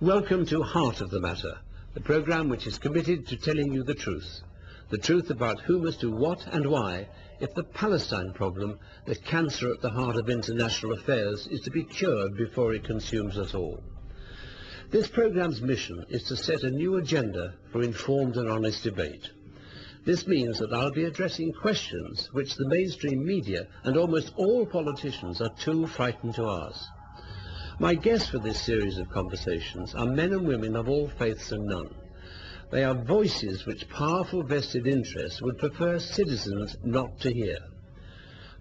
Welcome to Heart of the Matter, the programme which is committed to telling you the truth about who must do what and why if the Palestine problem, the cancer at the heart of international affairs, is to be cured before it consumes us all. This programme's mission is to set a new agenda for informed and honest debate. This means that I'll be addressing questions which the mainstream media and almost all politicians are too frightened to ask. My guests for this series of conversations are men and women of all faiths and none. They are voices which powerful vested interests would prefer citizens not to hear.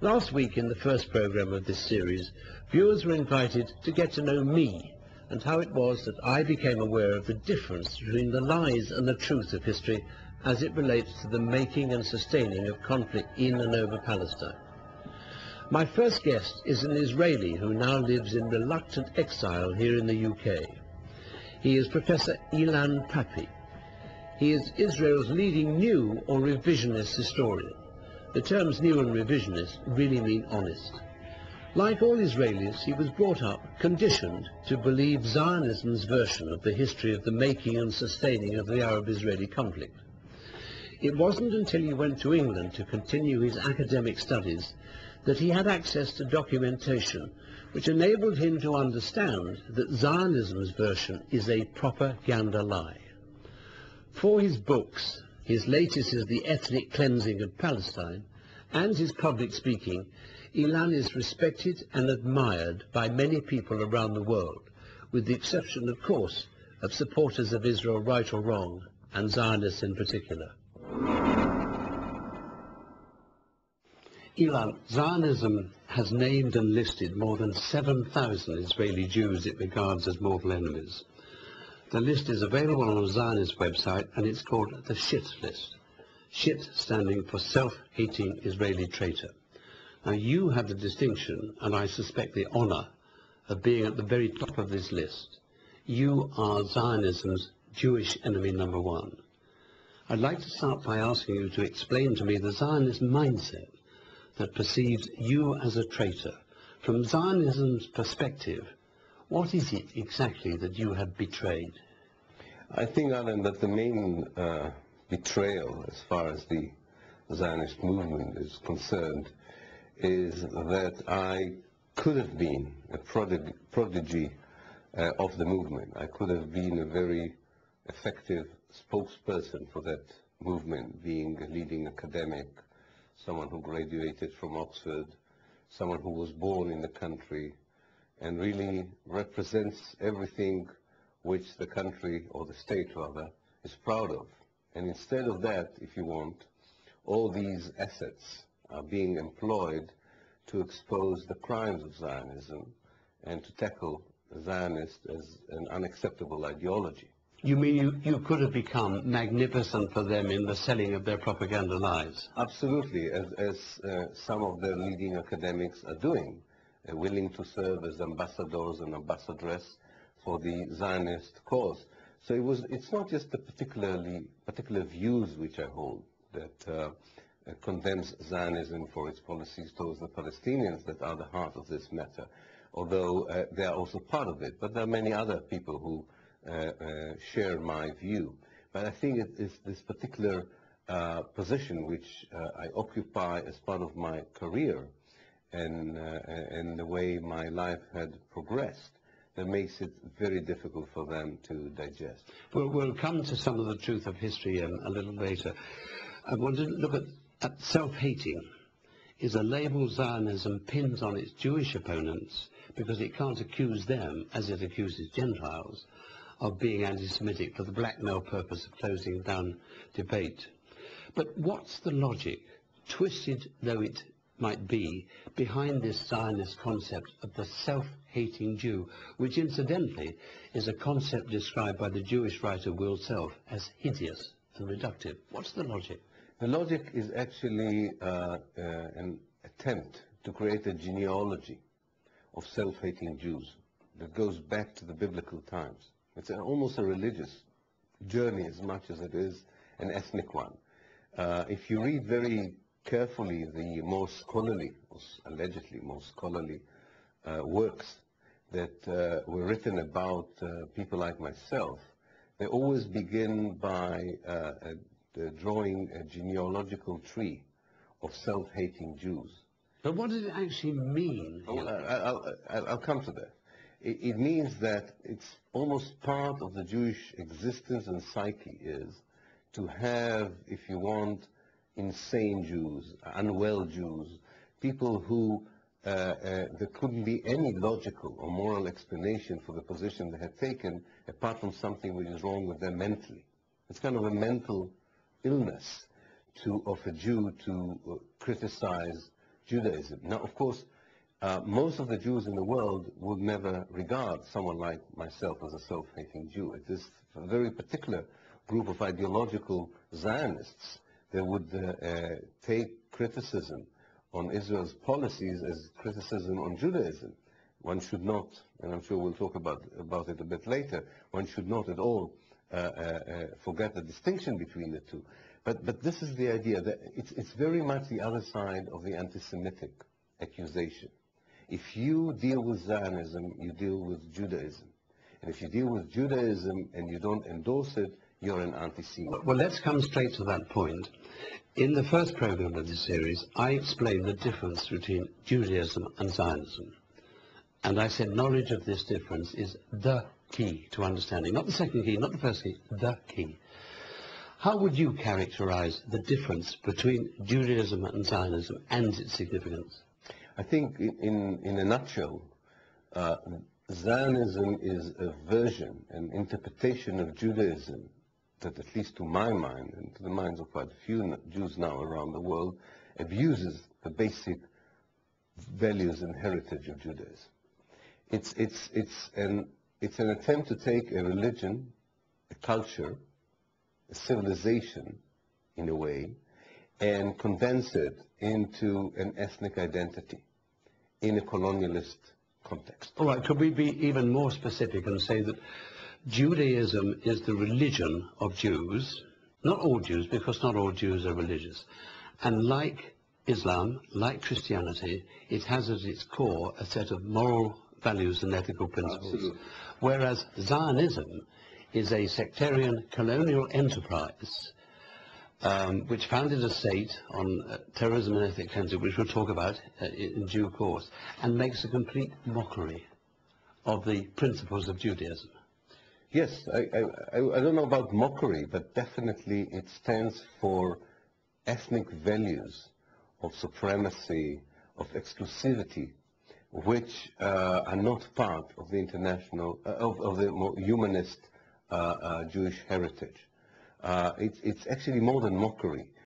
Last week in the first programme of this series, viewers were invited to get to know me and how it was that I became aware of the difference between the lies and the truth of history as it relates to the making and sustaining of conflict in and over Palestine. My first guest is an Israeli who now lives in reluctant exile here in the UK. He is Professor Ilan Pappe. He is Israel's leading new or revisionist historian. The terms new and revisionist really mean honest. Like all Israelis, he was brought up, conditioned to believe Zionism's version of the history of the making and sustaining of the Arab-Israeli conflict. It wasn't until he went to England to continue his academic studies that he had access to documentation which enabled him to understand that Zionism's version is a propaganda lie. For his books, his latest is The Ethnic Cleansing of Palestine, and his public speaking, Ilan is respected and admired by many people around the world, with the exception, of course, of supporters of Israel right or wrong, and Zionists in particular. Ilan, Zionism has named and listed more than 7,000 Israeli Jews it regards as mortal enemies. The list is available on a Zionist website and it's called the SHIT list. SHIT standing for self-hating Israeli traitor. Now you have the distinction, and I suspect the honor, of being at the very top of this list. You are Zionism's Jewish enemy number one. I'd like to start by asking you to explain to me the Zionist mindset that perceives you as a traitor. From Zionism's perspective, what is it exactly that you have betrayed? I think, Alan, that the main betrayal, as far as the Zionist movement is concerned, is that I could have been a prodigy of the movement. I could have been a very effective spokesperson for that movement, being a leading academic, someone who graduated from Oxford, someone who was born in the country, and really represents everything which the country, or the state rather, is proud of. And instead of that, if you want, all these assets are being employed to expose the crimes of Zionism and to tackle Zionist as an unacceptable ideology. You mean you could have become magnificent for them in the selling of their propaganda lies? Absolutely, as some of the leading academics are doing, willing to serve as ambassadors and ambassadress for the Zionist cause. So it's not just the particular views which I hold that condemns Zionism for its policies towards the Palestinians that are the heart of this matter, although they are also part of it. But there are many other people who share my view. But I think it is this particular position which I occupy as part of my career and the way my life had progressed that makes it very difficult for them to digest. We'll come to some of the truth of history a little later. I want to look at self-hating. Is a label Zionism pins on its Jewish opponents because it can't accuse them, as it accuses Gentiles, of being anti-Semitic for the blackmail purpose of closing down debate. But what's the logic, twisted though it might be, behind this Zionist concept of the self-hating Jew, which incidentally is a concept described by the Jewish writer Will Self as hideous and reductive? What's the logic? The logic is actually an attempt to create a genealogy of self-hating Jews that goes back to the biblical times. It's almost a religious journey as much as it is an ethnic one. If you read very carefully the most scholarly, allegedly most scholarly works that were written about people like myself, they always begin by drawing a genealogical tree of self-hating Jews. But what does it actually mean? I'll come to that. It means that it's almost part of the Jewish existence and psyche is to have, if you want, insane Jews, unwell Jews, people who there couldn't be any logical or moral explanation for the position they had taken apart from something which is wrong with them mentally. It's kind of a mental illness of a Jew to criticize Judaism. Now, of course, most of the Jews in the world would never regard someone like myself as a self-hating Jew. It is a very particular group of ideological Zionists that would take criticism on Israel's policies as criticism on Judaism. One should not, and I'm sure we'll talk about it a bit later, one should not at all forget the distinction between the two. But this is the idea that it's very much the other side of the anti-Semitic accusation. If you deal with Zionism, you deal with Judaism. And if you deal with Judaism and you don't endorse it, you're an anti-Semite. Well, let's come straight to that point. In the first program of this series, I explained the difference between Judaism and Zionism. And I said knowledge of this difference is the key to understanding. Not the second key, not the first key, the key. How would you characterize the difference between Judaism and Zionism and its significance? I think in a nutshell, Zionism is a version, an interpretation of Judaism that, at least to my mind, and to the minds of quite a few Jews now around the world, abuses the basic values and heritage of Judaism. It's an attempt to take a religion, a culture, a civilization, in a way, and condense it into an ethnic identity in a colonialist context. All right, could we be even more specific and say that Judaism is the religion of Jews, not all Jews, because not all Jews are religious, and like Islam, like Christianity, it has at its core a set of moral values and ethical principles. Absolutely. Whereas Zionism is a sectarian colonial enterprise which founded a state on terrorism and ethnic cleansing, which we'll talk about in due course, and makes a complete mockery of the principles of Judaism. Yes, I don't know about mockery, but definitely it stands for ethnic values of supremacy, of exclusivity, which are not part of the international, of the more humanist Jewish heritage. It's actually more than mockery.